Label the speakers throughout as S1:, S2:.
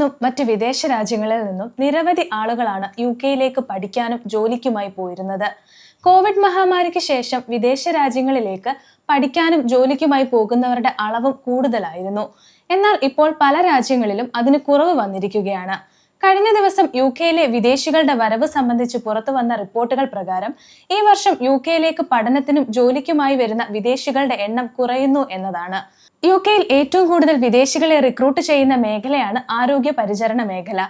S1: നിന്നും മറ്റ് വിദേശ രാജ്യങ്ങളിൽ നിന്നും നിരവധി ആളുകളാണ് UK പഠിക്കാനും ജോലിക്കുമായി പോയിരുന്നത്. കോവിഡ് മഹാമാരിക്ക് ശേഷം വിദേശ രാജ്യങ്ങളിലേക്ക് പഠിക്കാനും ജോലിക്കുമായി പോകുന്നവരുടെ അളവും കൂടുതലായിരുന്നു. എന്നാൽ ഇപ്പോൾ പല രാജ്യങ്ങളിലും അതിന് കുറവ് വന്നിരിക്കുകയാണ്. കഴിഞ്ഞ ദിവസം UK വിദേശികളുടെ വരവ് സംബന്ധിച്ച് പുറത്തു വന്ന റിപ്പോർട്ടുകൾ പ്രകാരം ഈ വർഷം UK പഠനത്തിനും ജോലിക്കുമായി വരുന്ന വിദേശികളുടെ എണ്ണം കുറയുന്നു എന്നതാണ്. UK ഏറ്റവും കൂടുതൽ വിദേശികളെ റിക്രൂട്ട് ചെയ്യുന്ന മേഖലയാണ് ആരോഗ്യ പരിചരണ മേഖല.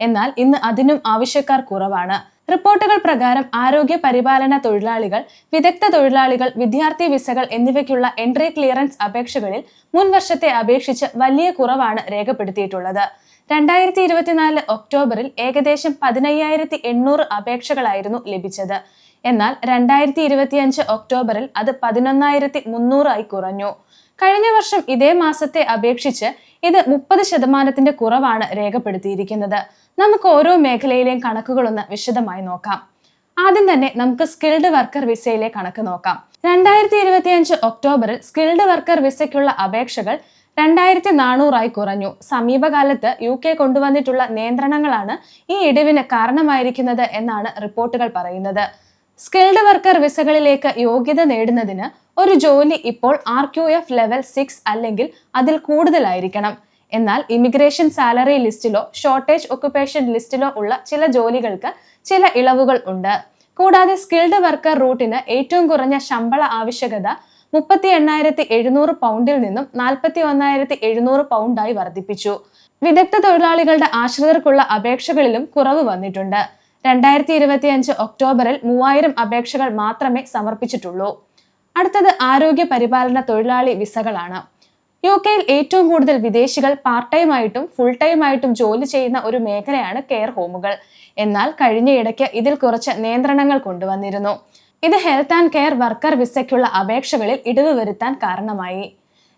S1: എന്നാൽ ഇന്ന് അതിനും ആവശ്യക്കാർ കുറവാണ്. റിപ്പോർട്ടുകൾ പ്രകാരം ആരോഗ്യ പരിപാലന തൊഴിലാളികൾ, വിദഗ്ധ തൊഴിലാളികൾ, വിദ്യാർത്ഥി വിസകൾ എന്നിവയ്ക്കുള്ള എൻട്രി ക്ലിയറൻസ് അപേക്ഷകളിൽ മുൻ വർഷത്തെ അപേക്ഷിച്ച് വലിയ കുറവാണ് രേഖപ്പെടുത്തിയിട്ടുള്ളത്. 2024 ഒക്ടോബറിൽ ഏകദേശം 15,800 അപേക്ഷകളായിരുന്നു ലഭിച്ചത്. എന്നാൽ 2025 ഒക്ടോബറിൽ അത് 11,300 കുറഞ്ഞു. കഴിഞ്ഞ വർഷം ഇതേ മാസത്തെ അപേക്ഷിച്ച് ഇത് 30% കുറവാണ് രേഖപ്പെടുത്തിയിരിക്കുന്നത്. നമുക്ക് ഓരോ മേഖലയിലെയും കണക്കുകളൊന്ന് വിശദമായി നോക്കാം. ആദ്യം തന്നെ നമുക്ക് സ്കിൽഡ് വർക്കർ വിസയിലെ കണക്ക് നോക്കാം. 2025 ഒക്ടോബറിൽ സ്കിൽഡ് വർക്കർ വിസയ്ക്കുള്ള അപേക്ഷകൾ 2,400 കുറഞ്ഞു. സമീപകാലത്ത് UK കൊണ്ടുവന്നിട്ടുള്ള നിയന്ത്രണങ്ങളാണ് ഈ ഇടിവിന് കാരണമായിരിക്കുന്നത് എന്നാണ് റിപ്പോർട്ടുകൾ പറയുന്നത്. സ്കിൽഡ് വർക്കർ വിസകളിലേക്ക് യോഗ്യത നേടുന്നതിന് ഒരു ജോലി ഇപ്പോൾ RQF ലെവൽ 6 അല്ലെങ്കിൽ അതിൽ കൂടുതലായിരിക്കണം. എന്നാൽ ഇമിഗ്രേഷൻ സാലറി ലിസ്റ്റിലോ ഷോർട്ടേജ് ഒക്യുപ്പേഷൻ ലിസ്റ്റിലോ ഉള്ള ചില ജോലികൾക്ക് ചില ഇളവുകൾ ഉണ്ട്. കൂടാതെ സ്കിൽഡ് വർക്കർ റൂട്ടിന് ഏറ്റവും കുറഞ്ഞ ശമ്പള ആവശ്യകത 38,700 പൗണ്ടിൽ നിന്നും 41,700 പൗണ്ടായി വർദ്ധിപ്പിച്ചു. വിദഗ്ധ തൊഴിലാളികളുടെ ആശ്രിതർക്കുള്ള അപേക്ഷകളിലും കുറവ് വന്നിട്ടുണ്ട്. 2025 ഒക്ടോബറിൽ 3,000 അപേക്ഷകൾ മാത്രമേ സമർപ്പിച്ചിട്ടുള്ളൂ. അടുത്തത് ആരോഗ്യ പരിപാലന തൊഴിലാളി വിസകളാണ്. UK ഏറ്റവും കൂടുതൽ വിദേശികൾ പാർട്ട് ടൈം ആയിട്ടും ഫുൾ ടൈം ആയിട്ടും ജോലി ചെയ്യുന്ന ഒരു മേഖലയാണ് കെയർ ഹോമുകൾ. എന്നാൽ കഴിഞ്ഞയിടയ്ക്ക് ഇതിൽ കുറച്ച് നിയന്ത്രണങ്ങൾ കൊണ്ടുവന്നിരുന്നു. ഇത് ഹെൽത്ത് ആൻഡ് കെയർ വർക്കർ വിസയ്ക്കുള്ള അപേക്ഷകളിൽ ഇടിവ് വരുത്താൻ കാരണമായി.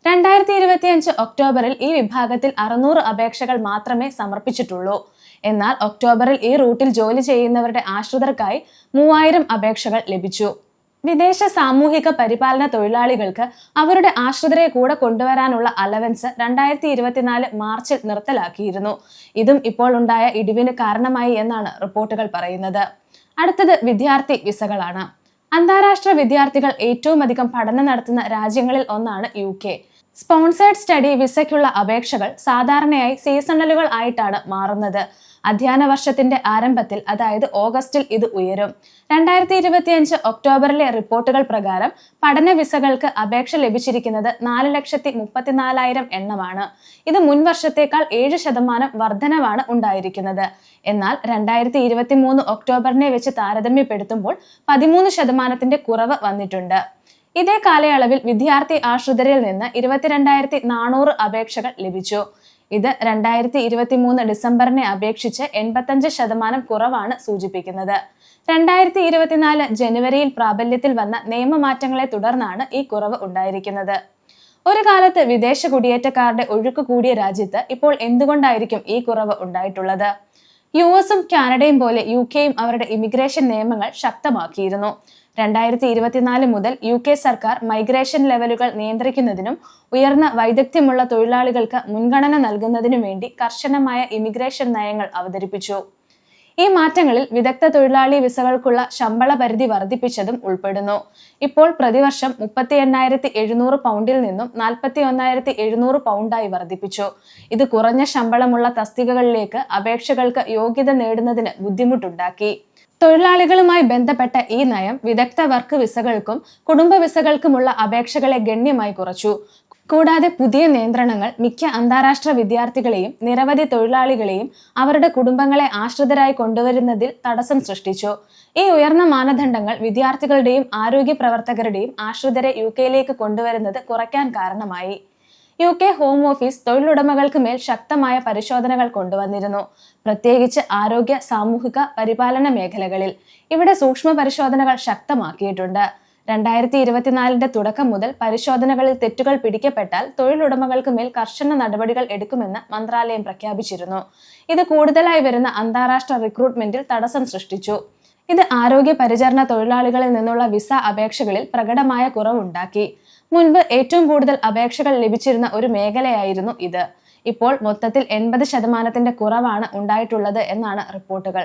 S1: 2025 ഒക്ടോബറിൽ ഈ വിഭാഗത്തിൽ 600 അപേക്ഷകൾ മാത്രമേ സമർപ്പിച്ചിട്ടുള്ളൂ. എന്നാൽ ഒക്ടോബറിൽ ഈ റൂട്ടിൽ ജോലി ചെയ്യുന്നവരുടെ ആശ്രിതർക്കായി 3,000 അപേക്ഷകൾ ലഭിച്ചു. വിദേശ സാമൂഹിക പരിപാലന തൊഴിലാളികൾക്ക് അവരുടെ ആശ്രിതരെ കൂടെ കൊണ്ടുവരാനുള്ള അലവൻസ് 2024 മാർച്ചിൽ നിർത്തലാക്കിയിരുന്നു. ഇതും ഇപ്പോൾ ഉണ്ടായ ഇടിവിന് കാരണമായി എന്നാണ് റിപ്പോർട്ടുകൾ പറയുന്നത്. അടുത്തത് വിദ്യാർത്ഥി വിസകളാണ്. അന്താരാഷ്ട്ര വിദ്യാർത്ഥികൾ ഏറ്റവും അധികം പഠനം നടത്തുന്ന രാജ്യങ്ങളിൽ ഒന്നാണ് UK. സ്പോൺസേഡ് സ്റ്റഡി വിസയ്ക്കുള്ള അപേക്ഷകൾ സാധാരണയായി സീസണലുകൾ ആയിട്ടാണ് മാറുന്നത്. അധ്യയന വർഷത്തിന്റെ ആരംഭത്തിൽ, അതായത് ഓഗസ്റ്റിൽ ഇത് ഉയരും. 2025 ഒക്ടോബറിലെ റിപ്പോർട്ടുകൾ പ്രകാരം പഠന വിസകൾക്ക് അപേക്ഷ ലഭിച്ചിരിക്കുന്നത് 4,34,000 എണ്ണമാണ്. ഇത് മുൻ വർഷത്തേക്കാൾ 7% വർധനവാണ് ഉണ്ടായിരിക്കുന്നത്. എന്നാൽ 2023 ഒക്ടോബറിനെ വെച്ച് താരതമ്യപ്പെടുത്തുമ്പോൾ 13% കുറവ് വന്നിട്ടുണ്ട്. ഇതേ കാലയളവിൽ വിദ്യാർത്ഥി ആശ്രിതരിൽ നിന്ന് 22,400 അപേക്ഷകൾ ലഭിച്ചു. ഇത് 2023 ഡിസംബറിനെ അപേക്ഷിച്ച് 85% കുറവാണ് സൂചിപ്പിക്കുന്നത്. 2024 ജനുവരിയിൽ പ്രാബല്യത്തിൽ വന്ന നിയമമാറ്റങ്ങളെ തുടർന്നാണ് ഈ കുറവ് ഉണ്ടായിരിക്കുന്നത്. ഒരു കാലത്ത് വിദേശ കുടിയേറ്റക്കാരുടെ ഒഴുക്ക് കൂടിയ രാജ്യത്ത് ഇപ്പോൾ എന്തുകൊണ്ടായിരിക്കും ഈ കുറവ് ഉണ്ടായിട്ടുള്ളത്? US കാനഡയും പോലെ UK അവരുടെ ഇമിഗ്രേഷൻ നിയമങ്ങൾ ശക്തമാക്കിയിരുന്നു. 2024 മുതൽ UK സർക്കാർ മൈഗ്രേഷൻ ലെവലുകൾ നിയന്ത്രിക്കുന്നതിനും ഉയർന്ന വൈദഗ്ധ്യമുള്ള തൊഴിലാളികൾക്ക് മുൻഗണന നൽകുന്നതിനും വേണ്ടി കർശനമായ ഇമിഗ്രേഷൻ നയങ്ങൾ അവതരിപ്പിച്ചു. ഈ മാറ്റങ്ങളിൽ വിദഗ്ധ തൊഴിലാളി വിസകൾക്കുള്ള ശമ്പള പരിധി വർദ്ധിപ്പിച്ചതും ഉൾപ്പെടുന്നു. ഇപ്പോൾ പ്രതിവർഷം 38,700 പൗണ്ടിൽ നിന്നും 41,700 പൗണ്ടായി വർദ്ധിപ്പിച്ചു. ഇത് കുറഞ്ഞ ശമ്പളമുള്ള തസ്തികകളിലേക്ക് അപേക്ഷകൾക്ക് യോഗ്യത നേടുന്നതിന് ബുദ്ധിമുട്ടുണ്ടാക്കി. തൊഴിലാളികളുമായി ബന്ധപ്പെട്ട ഈ നയം വിദഗ്ധ വർക്ക് വിസകൾക്കും കുടുംബ വിസകൾക്കുമുള്ള അപേക്ഷകളെ ഗണ്യമായി കുറച്ചു. കൂടാതെ പുതിയ നിയന്ത്രണങ്ങൾ മിക്ക അന്താരാഷ്ട്ര വിദ്യാർത്ഥികളെയും നിരവധി തൊഴിലാളികളെയും അവരുടെ കുടുംബങ്ങളെ ആശ്രിതരായി കൊണ്ടുവരുന്നതിൽ തടസ്സം സൃഷ്ടിച്ചു. ഈ ഉയർന്ന മാനദണ്ഡങ്ങൾ വിദ്യാർത്ഥികളുടെയും ആരോഗ്യ പ്രവർത്തകരുടെയും ആശ്രിതരെ UK കൊണ്ടുവരുന്നത് കുറയ്ക്കാൻ കാരണമായി. UK ഹോം ഓഫീസ് തൊഴിലുടമകൾക്ക് മേൽ ശക്തമായ പരിശോധനകൾ കൊണ്ടുവന്നിരുന്നു, പ്രത്യേകിച്ച് ആരോഗ്യ സാമൂഹിക പരിപാലന മേഖലകളിൽ. ഇവിടെ സൂക്ഷ്മ പരിശോധനകൾ ശക്തമാക്കിയിട്ടുണ്ട്. 2024 തുടക്കം മുതൽ പരിശോധനകളിൽ തെറ്റുകൾ പിടിക്കപ്പെട്ടാൽ തൊഴിലുടമകൾക്ക് മേൽ കർശന നടപടികൾ എടുക്കുമെന്ന് മന്ത്രാലയം പ്രഖ്യാപിച്ചിരുന്നു. ഇത് കൂടുതലായി വരുന്ന അന്താരാഷ്ട്ര റിക്രൂട്ട്മെന്റിൽ തടസ്സം സൃഷ്ടിച്ചു. ഇത് ആരോഗ്യ പരിചരണ തൊഴിലാളികളിൽ നിന്നുള്ള വിസ അപേക്ഷകളിൽ പ്രകടമായ കുറവുണ്ടാക്കി. മുൻപ് ഏറ്റവും കൂടുതൽ അപേക്ഷകൾ ലഭിച്ചിരുന്ന ഒരു മേഖലയായിരുന്നു ഇത്. ഇപ്പോൾ മൊത്തത്തിൽ 80% കുറവാണ് ഉണ്ടായിട്ടുള്ളത് എന്നാണ് റിപ്പോർട്ടുകൾ.